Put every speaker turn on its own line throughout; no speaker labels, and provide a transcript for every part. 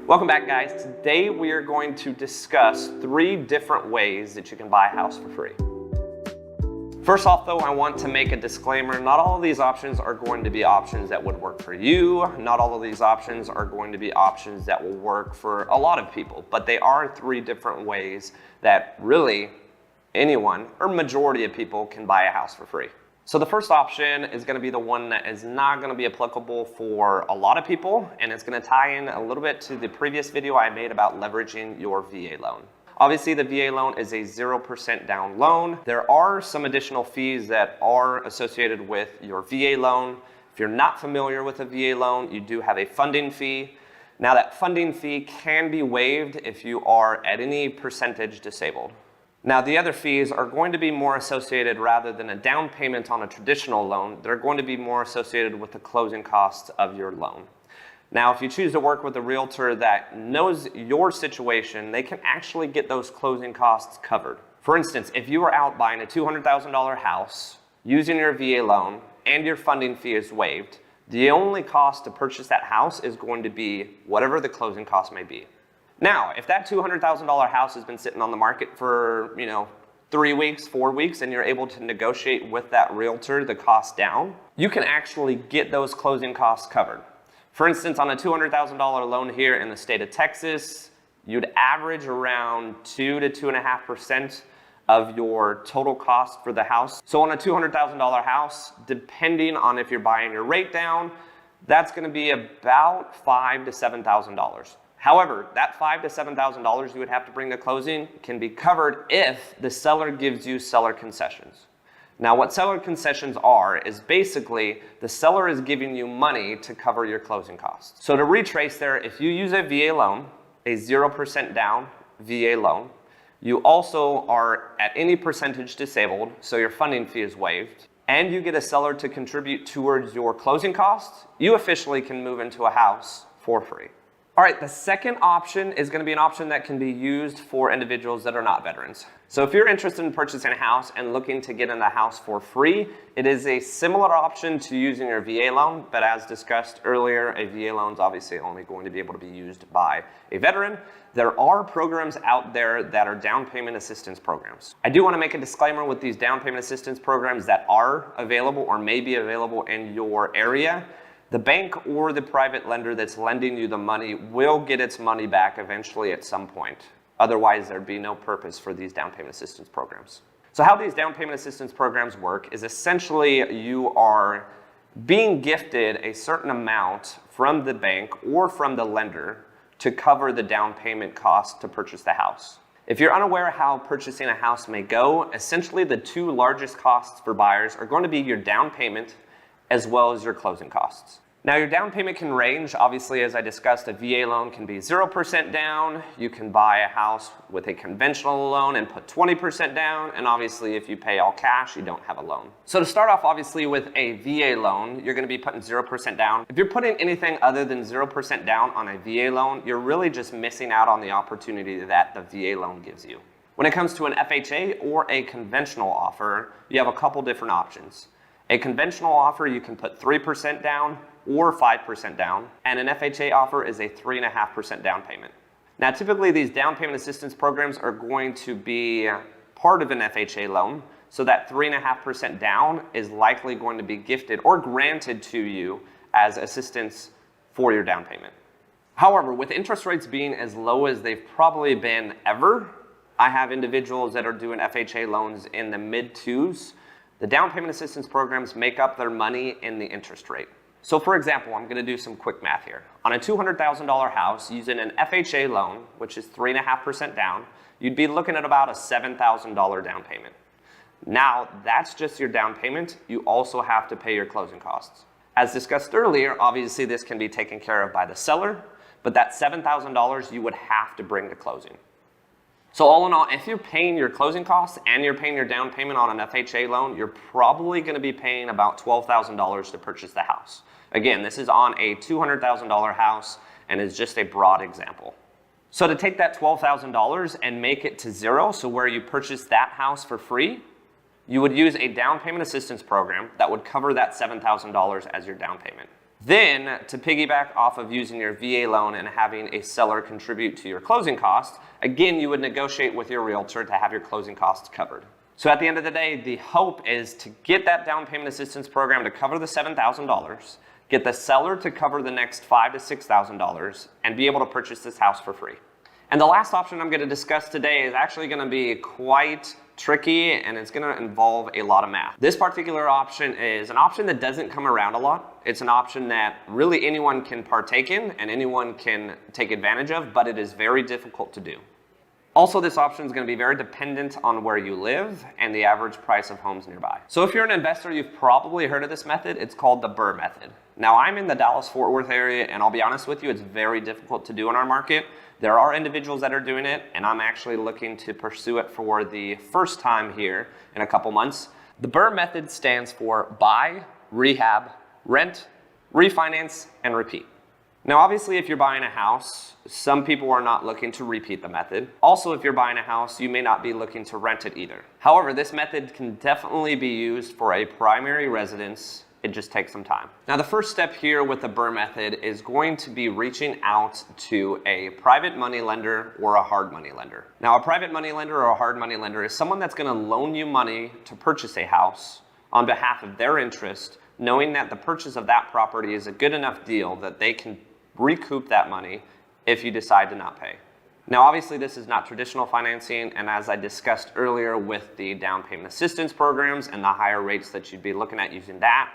Welcome back, guys. Today we are going to discuss 3 different ways that you can buy a house for free. First off though, I want to make a disclaimer. Not all of these options are going to be options that would work for you. Not all of these options are going to be options that will work for a lot of people, but they are 3 different ways that really anyone or majority of people can buy a house for free. So the first option is going to be the one that is not going to be applicable for a lot of people, and it's going to tie in a little bit to the previous video I made about leveraging your VA loan. Obviously, the VA loan is a 0% down loan. There are some additional fees that are associated with your VA loan. If you're not familiar with a VA loan, you do have a funding fee. Now that funding fee can be waived if you are at any percentage disabled. Now the other fees are going to be more associated, rather than a down payment on a traditional loan, they're going to be more associated with the closing costs of your loan. Now if you choose to work with a realtor that knows your situation, they can actually get those closing costs covered. For instance, if you are out buying a $200,000 house using your VA loan and your funding fee is waived, the only cost to purchase that house is going to be whatever the closing cost may be. Now, if that $200,000 house has been sitting on the market for, 3 weeks, 4 weeks, and you're able to negotiate with that realtor the cost down, you can actually get those closing costs covered. For instance, on a $200,000 loan here in the state of Texas, you'd average around 2 to 2.5% of your total cost for the house. So on a $200,000 house, depending on if you're buying your rate down, that's going to be about $5,000 to $7,000. However, that $5,000 to $7,000 you would have to bring to closing can be covered if the seller gives you seller concessions. Now, what seller concessions are is basically the seller is giving you money to cover your closing costs. So to retrace there, if you use a VA loan, a 0% down VA loan, you also are at any percentage disabled, so your funding fee is waived, and you get a seller to contribute towards your closing costs, you officially can move into a house for free. All right, the second option is going to be an option that can be used for individuals that are not veterans. So if you're interested in purchasing a house and looking to get in the house for free, it is a similar option to using your VA loan, but as discussed earlier, a VA loan is obviously only going to be able to be used by a veteran. There are programs out there that are down payment assistance programs. I do want to make a disclaimer with these down payment assistance programs that are available or may be available in your area. The bank or the private lender that's lending you the money will get its money back eventually at some point. Otherwise, there'd be no purpose for these down payment assistance programs. So how these down payment assistance programs work is essentially you are being gifted a certain amount from the bank or from the lender to cover the down payment cost to purchase the house. If you're unaware how purchasing a house may go, essentially the 2 largest costs for buyers are going to be your down payment as well as your closing costs. Now your down payment can range. Obviously, as I discussed, a VA loan can be 0% down. You can buy a house with a conventional loan and put 20% down. And obviously, if you pay all cash, you don't have a loan. So to start off, obviously, with a VA loan, you're going to be putting 0% down. If you're putting anything other than 0% down on a VA loan, you're really just missing out on the opportunity that the VA loan gives you. When it comes to an FHA or a conventional offer, you have a couple different options. A conventional offer, you can put 3% down or 5% down, and an FHA offer is a 3.5% down payment. Now, typically these down payment assistance programs are going to be part of an FHA loan, so that 3.5% down is likely going to be gifted or granted to you as assistance for your down payment. However, with interest rates being as low as they've probably been ever, I have individuals that are doing FHA loans in the mid-2s. The down payment assistance programs make up their money in the interest rate. So for example, I'm going to do some quick math here. On a $200,000 house, using an FHA loan, which is 3.5% down, you'd be looking at about a $7,000 down payment. Now, that's just your down payment. You also have to pay your closing costs. As discussed earlier, obviously this can be taken care of by the seller, but that $7,000 you would have to bring to closing. So all in all, if you're paying your closing costs and you're paying your down payment on an FHA loan, you're probably going to be paying about $12,000 to purchase the house. Again, this is on a $200,000 house and is just a broad example. So to take that $12,000 and make it to 0, so where you purchase that house for free, you would use a down payment assistance program that would cover that $7,000 as your down payment. Then, to piggyback off of using your VA loan and having a seller contribute to your closing costs, again, you would negotiate with your realtor to have your closing costs covered. So at the end of the day, the hope is to get that down payment assistance program to cover the $7,000, get the seller to cover the next $5,000 to $6,000, and be able to purchase this house for free. And the last option I'm going to discuss today is actually going to be quite tricky, and it's going to involve a lot of math. This particular option is an option that doesn't come around a lot. It's an option that really anyone can partake in and anyone can take advantage of, but it is very difficult to do. Also, this option is going to be very dependent on where you live and the average price of homes nearby. So if you're an investor, you've probably heard of this method. It's called the BUR Method. Now, I'm in the Dallas-Fort Worth area, and I'll be honest with you, it's very difficult to do in our market. There are individuals that are doing it, and I'm actually looking to pursue it for the first time here in a couple months. The BUR Method stands for buy, rehab, rent, refinance, and repeat. Now, obviously, if you're buying a house, some people are not looking to repeat the method. Also, if you're buying a house, you may not be looking to rent it either. However, this method can definitely be used for a primary residence. It just takes some time. Now, the first step here with the BUR Method is going to be reaching out to a private money lender or a hard money lender. Now, a private money lender or a hard money lender is someone that's going to loan you money to purchase a house on behalf of their interest, knowing that the purchase of that property is a good enough deal that they can recoup that money if you decide to not pay. Now, obviously, this is not traditional financing, and as I discussed earlier with the down payment assistance programs and the higher rates that you'd be looking at using that,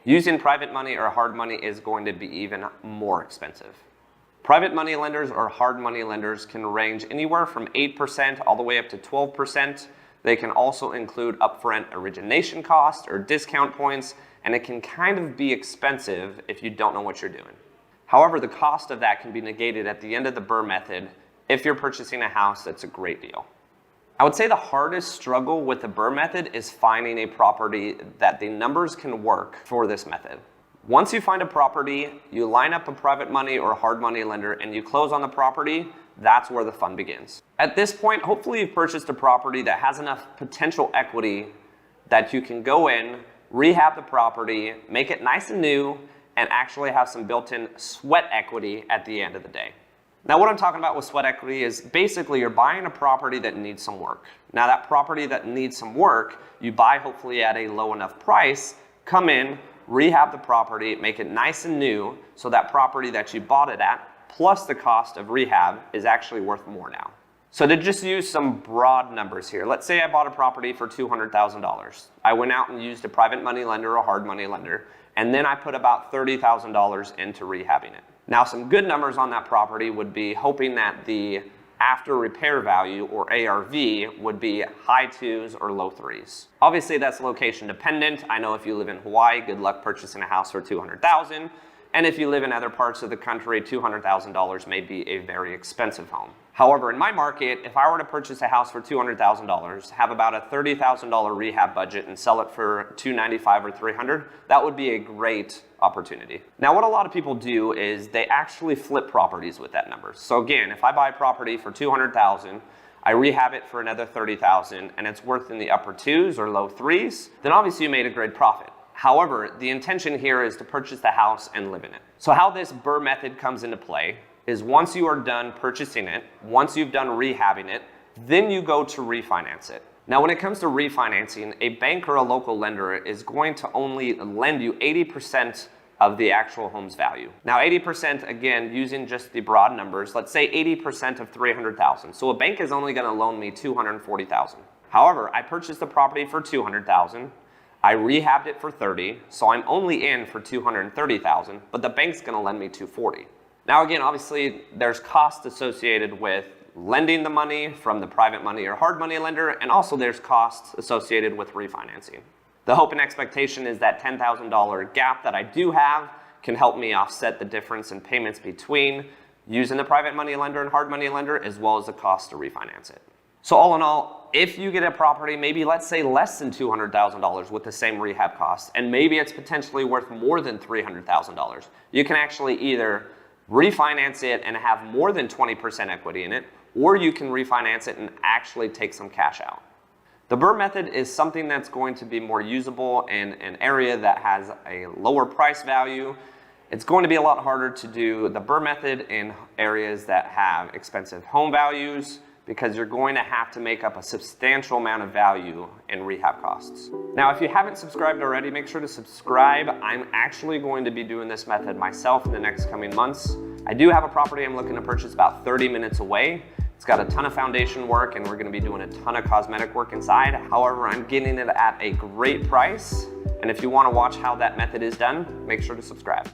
using private money or hard money is going to be even more expensive. Private money lenders or hard money lenders can range anywhere from 8% all the way up to 12%. They can also include upfront origination costs or discount points, and it can kind of be expensive if you don't know what you're doing. However, the cost of that can be negated at the end of the BUR Method if you're purchasing a house that's a great deal. I would say the hardest struggle with the BUR Method is finding a property that the numbers can work for this method. Once you find a property, you line up a private money or hard money lender and you close on the property, that's where the fun begins. At this point, hopefully you've purchased a property that has enough potential equity that you can go in, rehab the property, make it nice and new, and actually have some built-in sweat equity at the end of the day. Now, what I'm talking about with sweat equity is basically you're buying a property that needs some work. Now, that property that needs some work, you buy hopefully at a low enough price, come in, rehab the property, make it nice and new, so that property that you bought it at, plus the cost of rehab, is actually worth more now. So to just use some broad numbers here, let's say I bought a property for $200,000. I went out and used a private money lender or a hard money lender, and then I put about $30,000 into rehabbing it. Now, some good numbers on that property would be hoping that the after repair value, or ARV, would be high 2s or low 3s. Obviously, that's location dependent. I know if you live in Hawaii, good luck purchasing a house for $200,000. And if you live in other parts of the country, $200,000 may be a very expensive home. However, in my market, if I were to purchase a house for $200,000, have about a $30,000 rehab budget and sell it for $295,000 or $300,000, that would be a great opportunity. Now, what a lot of people do is they actually flip properties with that number. So again, if I buy a property for $200,000, I rehab it for another $30,000, and it's worth in the upper 2s or low 3s, then obviously you made a great profit. However, the intention here is to purchase the house and live in it. So how this BUR Method comes into play is once you are done purchasing it, once you've done rehabbing it, then you go to refinance it. Now, when it comes to refinancing, a bank or a local lender is going to only lend you 80% of the actual home's value. Now, 80%, again, using just the broad numbers, let's say 80% of $300,000. So a bank is only gonna loan me $240,000. However, I purchased the property for $200,000. I rehabbed it for $30,000, so I'm only in for $230,000, but the bank's gonna lend me $240,000. Now again, obviously, there's costs associated with lending the money from the private money or hard money lender, and also there's costs associated with refinancing. The hope and expectation is that $10,000 gap that I do have can help me offset the difference in payments between using the private money lender and hard money lender, as well as the cost to refinance it. So all in all, if you get a property, maybe let's say less than $200,000 with the same rehab costs, and maybe it's potentially worth more than $300,000, you can actually either refinance it and have more than 20% equity in it, or you can refinance it and actually take some cash out. The BUR Method is something that's going to be more usable in an area that has a lower price value, It's going to be a lot harder to do the BUR method in areas that have expensive home values, because you're going to have to make up a substantial amount of value in rehab costs. Now, if you haven't subscribed already, make sure to subscribe. I'm actually going to be doing this method myself in the next coming months. I do have a property I'm looking to purchase about 30 minutes away. It's got a ton of foundation work and we're gonna be doing a ton of cosmetic work inside. However, I'm getting it at a great price. And if you wanna watch how that method is done, make sure to subscribe.